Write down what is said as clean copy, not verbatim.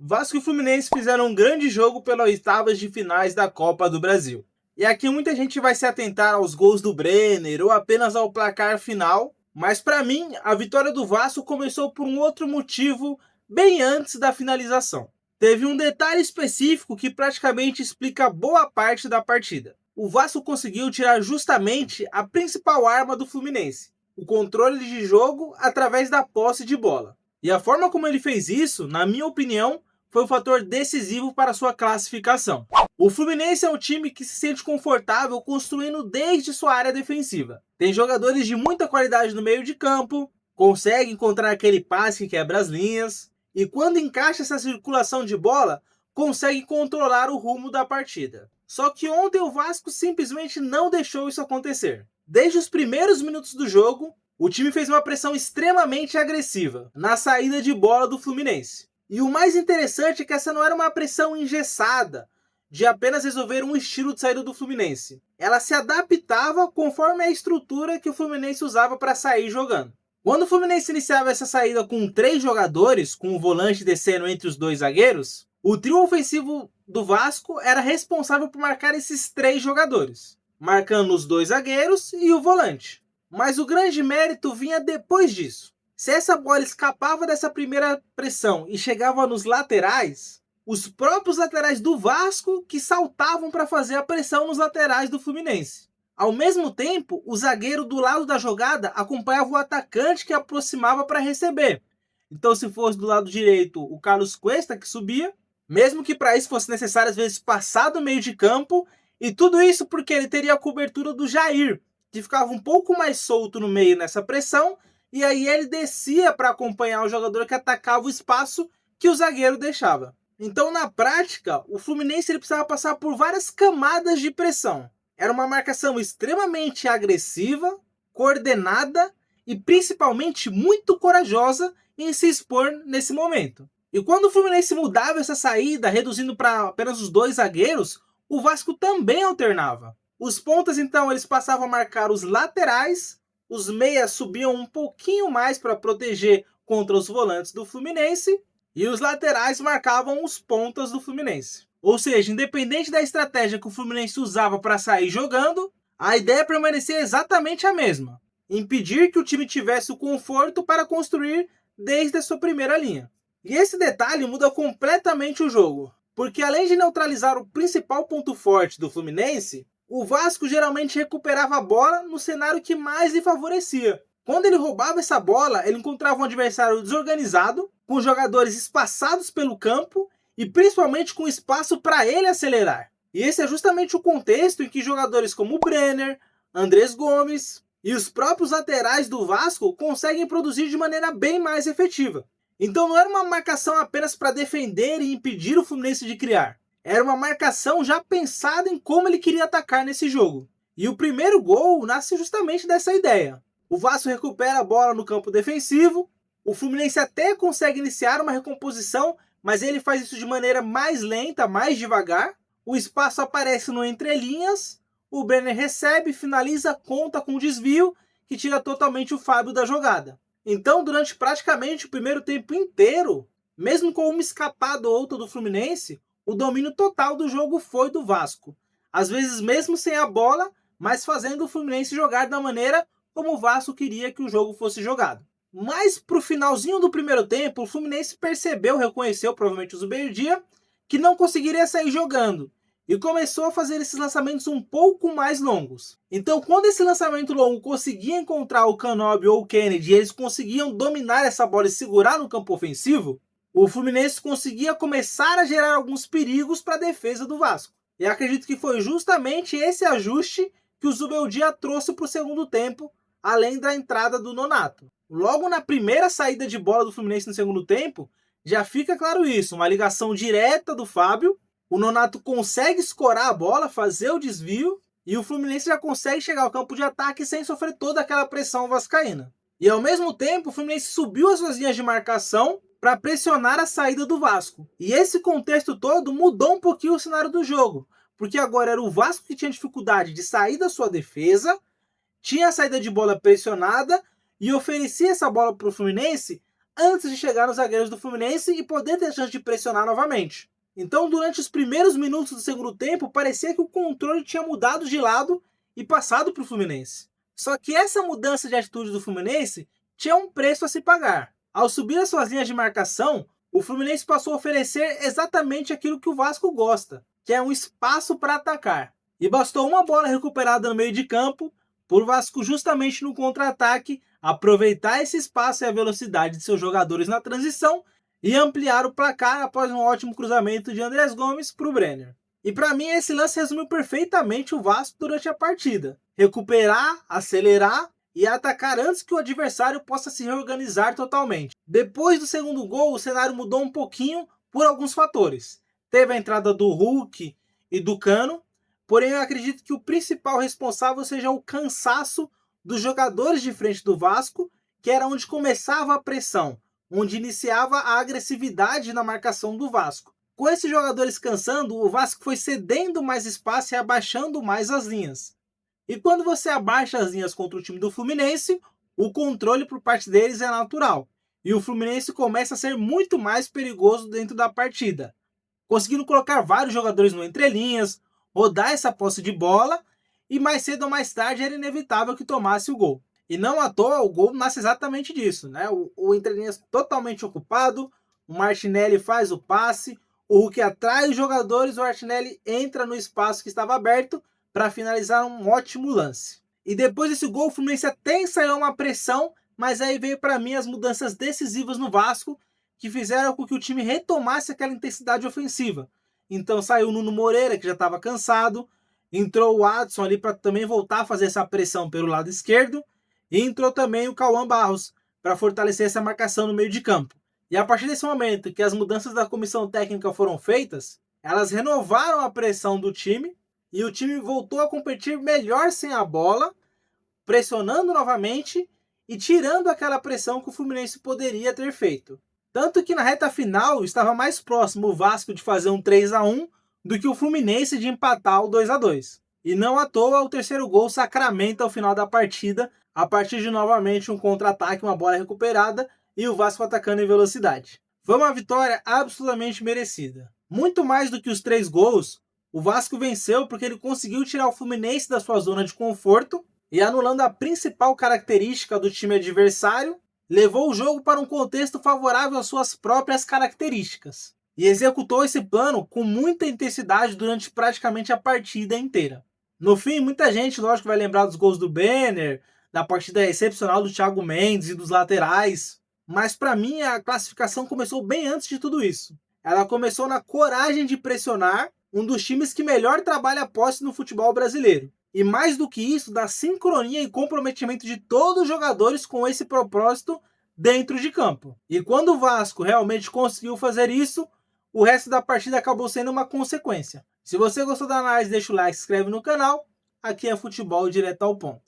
Vasco e Fluminense fizeram um grande jogo pelas oitavas de finais da Copa do Brasil. E aqui muita gente vai se atentar aos gols do Brenner ou apenas ao placar final, mas para mim a vitória do Vasco começou por um outro motivo bem antes da finalização. Teve um detalhe específico que praticamente explica boa parte da partida. O Vasco conseguiu tirar justamente a principal arma do Fluminense, o controle de jogo através da posse de bola. E a forma como ele fez isso, na minha opinião, foi um fator decisivo para sua classificação. O Fluminense é um time que se sente confortável construindo desde sua área defensiva. Tem jogadores de muita qualidade no meio de campo, consegue encontrar aquele passe que quebra as linhas, e quando encaixa essa circulação de bola, consegue controlar o rumo da partida. Só que ontem o Vasco simplesmente não deixou isso acontecer. Desde os primeiros minutos do jogo, o time fez uma pressão extremamente agressiva na saída de bola do Fluminense. E o mais interessante é que essa não era uma pressão engessada, de apenas resolver um estilo de saída do Fluminense. Ela se adaptava conforme a estrutura que o Fluminense usava para sair jogando. Quando o Fluminense iniciava essa saída com 3 jogadores, com o volante descendo entre os 2 zagueiros, o trio ofensivo do Vasco era responsável por marcar esses 3 jogadores, marcando os 2 zagueiros e o volante. Mas o grande mérito vinha depois disso. Se essa bola escapava dessa primeira pressão e chegava nos laterais, os próprios laterais do Vasco que saltavam para fazer a pressão nos laterais do Fluminense. Ao mesmo tempo, o zagueiro do lado da jogada acompanhava o atacante que aproximava para receber. Então, se fosse do lado direito o Carlos Cuesta que subia, mesmo que para isso fosse necessário às vezes passar do meio de campo, e tudo isso porque ele teria a cobertura do Jair, que ficava um pouco mais solto no meio nessa pressão, e aí ele descia para acompanhar o jogador que atacava o espaço que o zagueiro deixava. Então, na prática, o Fluminense ele precisava passar por várias camadas de pressão. Era uma marcação extremamente agressiva, coordenada e principalmente muito corajosa em se expor nesse momento. E quando o Fluminense mudava essa saída, reduzindo para apenas os 2 zagueiros, o Vasco também alternava. Os pontas, então, eles passavam a marcar os laterais, os meias subiam um pouquinho mais para proteger contra os volantes do Fluminense, e os laterais marcavam os pontas do Fluminense. Ou seja, independente da estratégia que o Fluminense usava para sair jogando, a ideia permanecia exatamente a mesma: impedir que o time tivesse o conforto para construir desde a sua primeira linha. E esse detalhe muda completamente o jogo, porque além de neutralizar o principal ponto forte do Fluminense, o Vasco geralmente recuperava a bola no cenário que mais lhe favorecia. Quando ele roubava essa bola, ele encontrava um adversário desorganizado, com jogadores espaçados pelo campo e principalmente com espaço para ele acelerar. E esse é justamente o contexto em que jogadores como o Brenner, Andrés Gomes e os próprios laterais do Vasco conseguem produzir de maneira bem mais efetiva. Então não era uma marcação apenas para defender e impedir o Fluminense de criar. Era uma marcação já pensada em como ele queria atacar nesse jogo. E o primeiro gol nasce justamente dessa ideia. O Vasco recupera a bola no campo defensivo, o Fluminense até consegue iniciar uma recomposição, mas ele faz isso de maneira mais lenta, mais devagar. O espaço aparece no entrelinhas, o Brenner recebe, finaliza, conta com o desvio, que tira totalmente o Fábio da jogada. Então, durante praticamente o primeiro tempo inteiro, mesmo com uma escapada ou outra do Fluminense, o domínio total do jogo foi do Vasco. Às vezes mesmo sem a bola, mas fazendo o Fluminense jogar da maneira como o Vasco queria que o jogo fosse jogado. Mas pro finalzinho do primeiro tempo, o Fluminense percebeu, reconheceu provavelmente o Zubeldia, que não conseguiria sair jogando. E começou a fazer esses lançamentos um pouco mais longos. Então, quando esse lançamento longo conseguia encontrar o Canóbio ou o Kennedy e eles conseguiam dominar essa bola e segurar no campo ofensivo, o Fluminense conseguia começar a gerar alguns perigos para a defesa do Vasco. E acredito que foi justamente esse ajuste que o Zubeldia trouxe para o segundo tempo, além da entrada do Nonato. Logo na primeira saída de bola do Fluminense no segundo tempo, já fica claro isso, uma ligação direta do Fábio, o Nonato consegue escorar a bola, fazer o desvio, e o Fluminense já consegue chegar ao campo de ataque sem sofrer toda aquela pressão vascaína. E ao mesmo tempo, o Fluminense subiu as suas linhas de marcação para pressionar a saída do Vasco. E esse contexto todo mudou um pouquinho o cenário do jogo, porque agora era o Vasco que tinha dificuldade de sair da sua defesa, tinha a saída de bola pressionada e oferecia essa bola para o Fluminense antes de chegar nos zagueiros do Fluminense e poder ter a chance de pressionar novamente. Então, durante os primeiros minutos do segundo tempo, parecia que o controle tinha mudado de lado e passado para o Fluminense. Só que essa mudança de atitude do Fluminense tinha um preço a se pagar. Ao subir as suas linhas de marcação, o Fluminense passou a oferecer exatamente aquilo que o Vasco gosta, que é um espaço para atacar. E bastou uma bola recuperada no meio de campo para o Vasco, justamente no contra-ataque, aproveitar esse espaço e a velocidade de seus jogadores na transição e ampliar o placar após um ótimo cruzamento de Andrés Gomes para o Brenner. E para mim esse lance resumiu perfeitamente o Vasco durante a partida. Recuperar, acelerar e atacar antes que o adversário possa se reorganizar totalmente. Depois do segundo gol, o cenário mudou um pouquinho por alguns fatores. Teve a entrada do Hulk e do Cano, porém eu acredito que o principal responsável seja o cansaço dos jogadores de frente do Vasco, que era onde começava a pressão, onde iniciava a agressividade na marcação do Vasco. Com esses jogadores cansando, o Vasco foi cedendo mais espaço e abaixando mais as linhas. E quando você abaixa as linhas contra o time do Fluminense, o controle por parte deles é natural. E o Fluminense começa a ser muito mais perigoso dentro da partida, conseguindo colocar vários jogadores no entrelinhas, rodar essa posse de bola, e mais cedo ou mais tarde era inevitável que tomasse o gol. E não à toa o gol nasce exatamente disso, né? O entrelinhas totalmente ocupado, o Martinelli faz o passe, o Hulk atrai os jogadores, o Martinelli entra no espaço que estava aberto para finalizar um ótimo lance. E depois desse gol, o Fluminense até ensaiou uma pressão, mas aí veio para mim as mudanças decisivas no Vasco, que fizeram com que o time retomasse aquela intensidade ofensiva. Então saiu o Nuno Moreira, que já estava cansado, entrou o Adson ali para também voltar a fazer essa pressão pelo lado esquerdo, e entrou também o Cauã Barros para fortalecer essa marcação no meio de campo. E a partir desse momento que as mudanças da comissão técnica foram feitas, elas renovaram a pressão do time e o time voltou a competir melhor sem a bola, pressionando novamente e tirando aquela pressão que o Fluminense poderia ter feito. Tanto que na reta final estava mais próximo o Vasco de fazer um 3-1 do que o Fluminense de empatar o 2-2. E não à toa o terceiro gol sacramenta ao final da partida, a partir de novamente um contra-ataque, uma bola recuperada e o Vasco atacando em velocidade. Foi uma vitória absolutamente merecida. Muito mais do que os 3 gols, o Vasco venceu porque ele conseguiu tirar o Fluminense da sua zona de conforto e, anulando a principal característica do time adversário, levou o jogo para um contexto favorável às suas próprias características. E executou esse plano com muita intensidade durante praticamente a partida inteira. No fim, muita gente, lógico, vai lembrar dos gols do Brenner, da partida excepcional do Thiago Mendes e dos laterais, mas para mim a classificação começou bem antes de tudo isso. Ela começou na coragem de pressionar um dos times que melhor trabalha a posse no futebol brasileiro. E mais do que isso, da sincronia e comprometimento de todos os jogadores com esse propósito dentro de campo. E quando o Vasco realmente conseguiu fazer isso, o resto da partida acabou sendo uma consequência. Se você gostou da análise, deixa o like, se inscreve no canal. Aqui é futebol direto ao ponto.